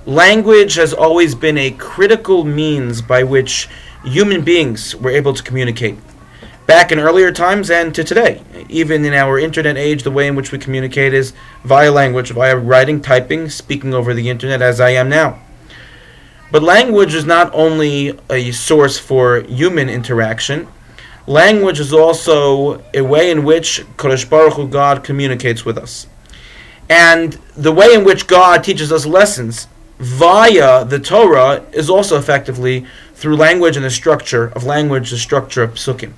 Language has always been a critical means by which human beings were able to communicate. Back in earlier times and to today. Even in our internet age, the way in which we communicate is via language, via writing, typing, speaking over the internet as I am now. But language is not only a source for human interaction. Language is also a way in which Kodesh Baruch Hu, God, communicates with us. And the way in which God teaches us lessons via the Torah is also effectively through language and the structure of language, the structure of psukim.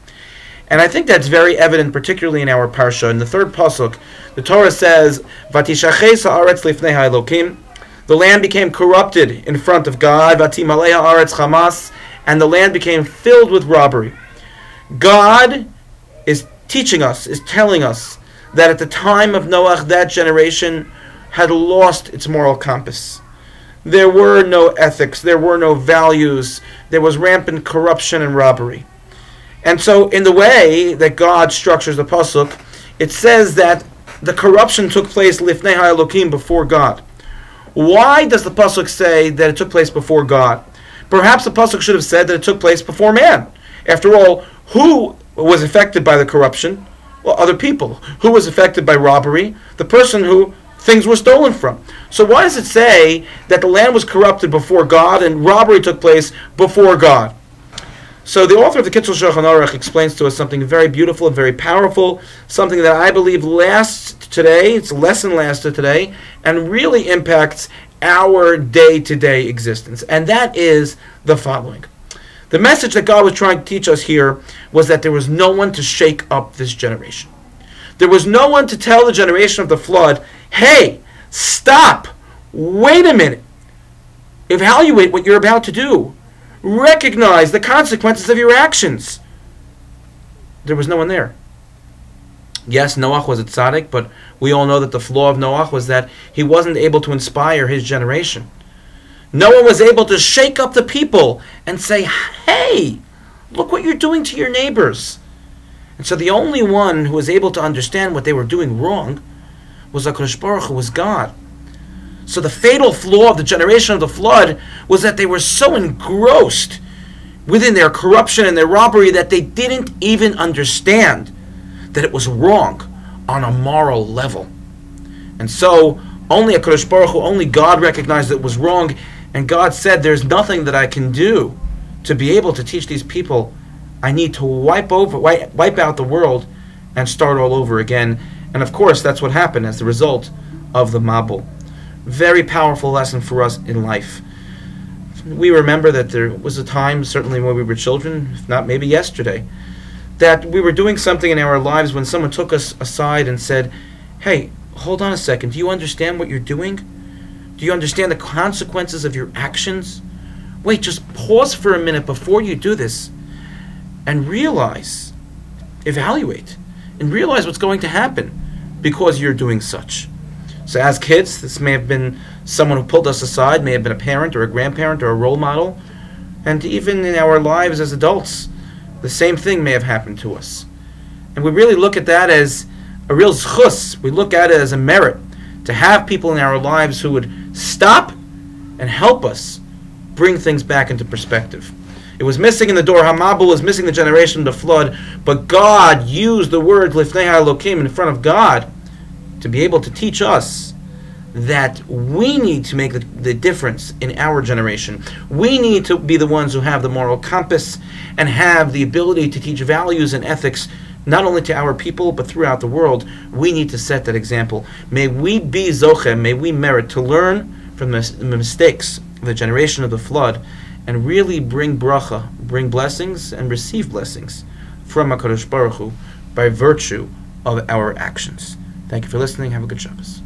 And I think that's very evident, particularly in our parsha. In the third pasuk, the Torah says, "Vatishaches haaretz lifnei haElokim." The land became corrupted in front of God. "Vatimalei haaretz chamas," and the land became filled with robbery. God is teaching us, is telling us that at the time of Noach, that generation had lost its moral compass. There were no ethics, there were no values, there was rampant corruption and robbery. And so in the way that God structures the pasuk, it says that the corruption took place lifnei ha'elokim, before God. Why does the pasuk say that it took place before God? Perhaps the pasuk should have said that it took place before man. After all, who was affected by the corruption? Well, other people. Who was affected by robbery? The person who things were stolen from. So why does it say that the land was corrupted before God and robbery took place before God? So the author of the Kitzur Shulchan Aruch explains to us something very beautiful and very powerful, something that I believe lasts today, its lesson lasted today, and really impacts our day-to-day existence. And that is the following. The message that God was trying to teach us here was that there was no one to shake up this generation. There was no one to tell the generation of the flood, hey, stop, wait a minute, evaluate what you're about to do, recognize the consequences of your actions. There was no one there. Yes, Noach was a tzaddik, but we all know that the flaw of Noach was that he wasn't able to inspire his generation. No one was able to shake up the people and say, hey, look what you're doing to your neighbors. And so the only one who was able to understand what they were doing wrong was HaKadosh Baruch Hu, was God. So the fatal flaw of the generation of the flood was that they were so engrossed within their corruption and their robbery that they didn't even understand that it was wrong on a moral level. And so only HaKadosh Baruch Hu, only God recognized that it was wrong, and God said, there's nothing that I can do to be able to teach these people. I need to wipe out the world and start all over again. And of course, that's what happened as the result of the Mabul. Very powerful lesson for us in life. We remember that there was a time, certainly when we were children, if not maybe yesterday, that we were doing something in our lives when someone took us aside and said, hey, hold on a second, do you understand what you're doing? Do you understand the consequences of your actions? Wait, just pause for a minute before you do this and realize, evaluate, and realize what's going to happen because you're doing such. So as kids, this may have been someone who pulled us aside, may have been a parent or a grandparent or a role model, and even in our lives as adults, the same thing may have happened to us. And we really look at that as a real zchus. We look at it as a merit to have people in our lives who would stop and help us bring things back into perspective. It was missing in the door. Hamabul was missing the generation of the flood, but God used the word Lifnei HaElokim in front of God to be able to teach us that we need to make the difference in our generation. We need to be the ones who have the moral compass and have the ability to teach values and ethics not only to our people but throughout the world. We need to set that example. May we be zoche, may we merit to learn from the mistakes of the generation of the flood and really bring bracha, bring blessings and receive blessings from HaKadosh Baruch Hu by virtue of our actions. Thank you for listening. Have a good Shabbos.